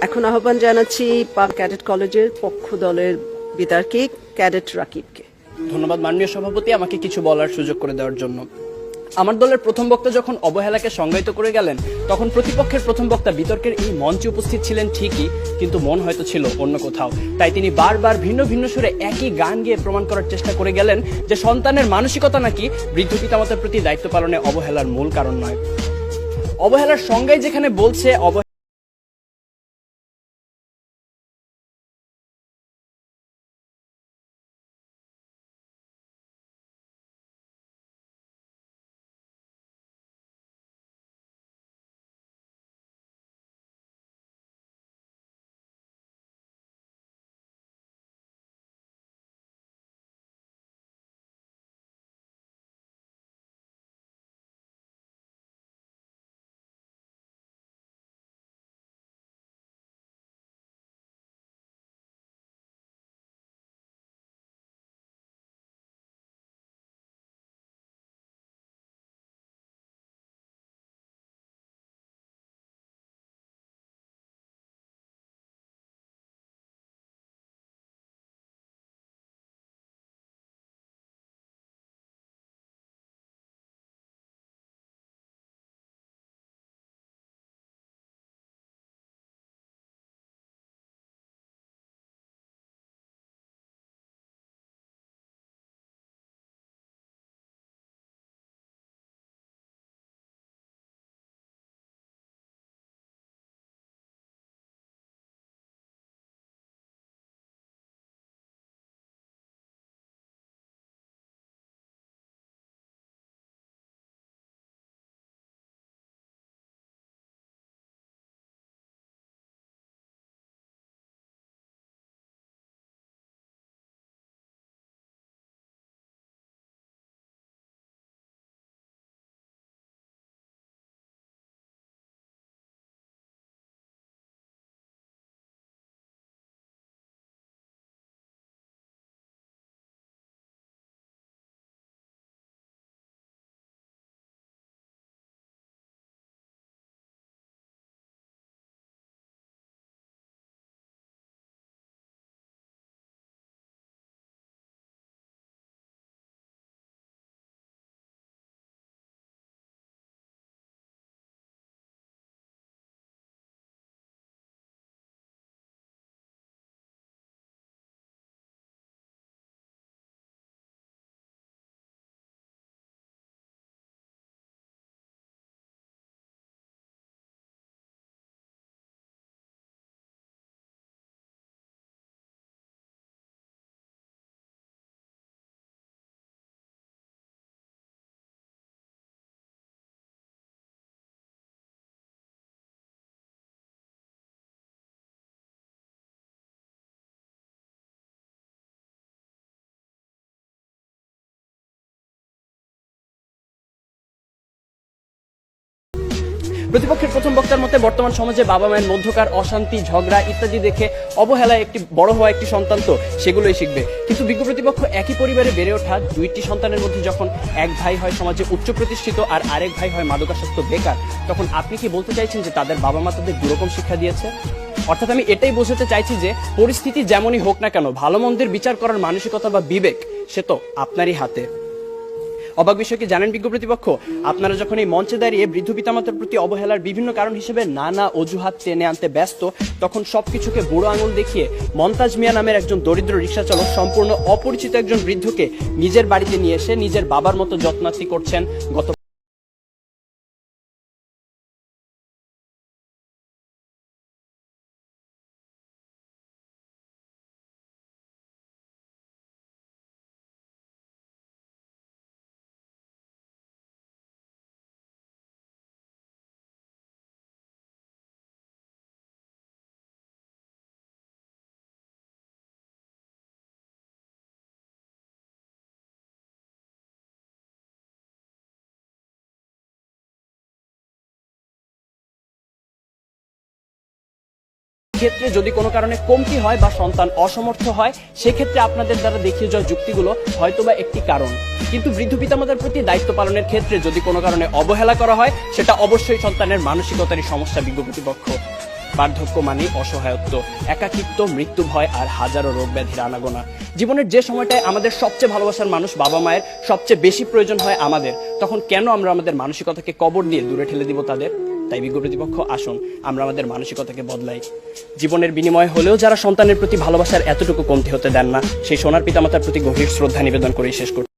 এখন আহ্বান জানাচ্ছি পাক ক্যাডেট কলেজের পক্ষ দলের বিতর্কে ক্যাডেট রাকিবকে। ধন্যবাদ মাননীয় সভাপতি, আমাকে কিছু বলার সুযোগ করে দেওয়ার জন্য। আমার দলের প্রথম বক্তা যখন অবহেলাকে সংজ্ঞায়িত করে গেলেন, তখন প্রতিপক্ষের প্রথম বক্তা বিতর্কের এই মঞ্চে উপস্থিত ছিলেন ঠিকই, কিন্তু মন হয়তো ছিল অন্য কোথাও। তাই তিনি বারবার ভিন্ন ভিন্ন সুরে একই গান গেয়ে প্রমাণ করার চেষ্টা করে গেলেন যে সন্তানের মানসিকতা নাকি বৃদ্ধ পিতামাতার প্রতি দায়িত্ব পালনে অবহেলার মূল কারণ নয়। অবহেলার সংজ্ঞায় যেখানে বলছে প্রতিপক্ষের প্রথম বক্তার মতে বর্তমান সমাজে বাবা মায়ের মধ্যকার অশান্তি, ঝগড়া ইত্যাদি দেখে অবহেলায় একটি বড় হওয়া একটি সন্তান তো সেগুলোই শিখবে। কিন্তু বিজ্ঞ প্রতিপক্ষ একই পরিবারে বেড়ে ওঠা দুইটি সন্তানের মধ্যে যখন এক ভাই হয় সমাজে উচ্চ প্রতিষ্ঠিত আর আরেক ভাই হয় মাদকাসক্ত বেকার, তখন আপনি কি বলতে চাইছেন যে তাদের বাবা মা তাদের দুরকম শিক্ষা দিয়েছে? অর্থাৎ আমি এটাই বোঝাতে চাইছি যে পরিস্থিতি যেমনই হোক না কেন, ভালো মন্দের বিচার করার মানসিকতা বা বিবেক সে তো আপনারই হাতে। অবাক বিষয় কি জানেন বিজ্ঞ প্রতিপক্ষ, আপনারা যখন এই মঞ্চে দাঁড়িয়ে বৃদ্ধ পিতামাতার প্রতি অবহেলার বিভিন্ন কারণ হিসেবে নানা অজুহাত টেনে আনতে ব্যস্ত, তখন সবকিছুকে বুড়ো আঙুল দেখিয়ে মন্তাজ মিয়া নামের একজন দরিদ্র রিক্সা চালক সম্পূর্ণ অপরিচিত একজন বৃদ্ধকে নিজের বাড়িতে নিয়ে এসে নিজের বাবার মতো যত্নার্থী করছেন গত ক্ষেত্রে যদি কোনো কারণে কমতি হয় বা সন্তান অসমর্থ হয়, সেক্ষেত্রে আপনাদের দ্বারা দেখিয়ে যাওয়া যুক্তিগুলো হয়তোবা একটি কারণ। কিন্তু বৃদ্ধ পিতামাতার প্রতি দায়িত্ব পালনের ক্ষেত্রে যদি কোনো কারণে অবহেলা করা হয়, সেটা অবশ্যই সন্তানের মানসিকতারই সমস্যা বিজ্ঞ প্রতিপক্ষ। বার্ধক্য মানে অসহায়ত্ব, একাকিত্ব, মৃত্যু ভয় আর হাজারো রোগ ব্যাধির আনাগোনা। জীবনের যে সময়টায় আমাদের সবচেয়ে ভালোবাসার মানুষ বাবা মায়ের সবচেয়ে বেশি প্রয়োজন হয় আমাদের, তখন কেন আমরা আমাদের মানসিকতাকে কবর দিয়ে দূরে ঠেলে দিব তাদের? তাই বিজ্ঞ প্রতিপক্ষ, আসুন আমরা আমাদের মানসিকতাকে বদলাই। জীবনের বিনিময় হলেও যারা সন্তানের প্রতি ভালোবাসার এতটুকু কমতি হতে দেন না, সেই সোনার পিতামাতার প্রতি গভীর শ্রদ্ধা নিবেদন করেই শেষ করছি।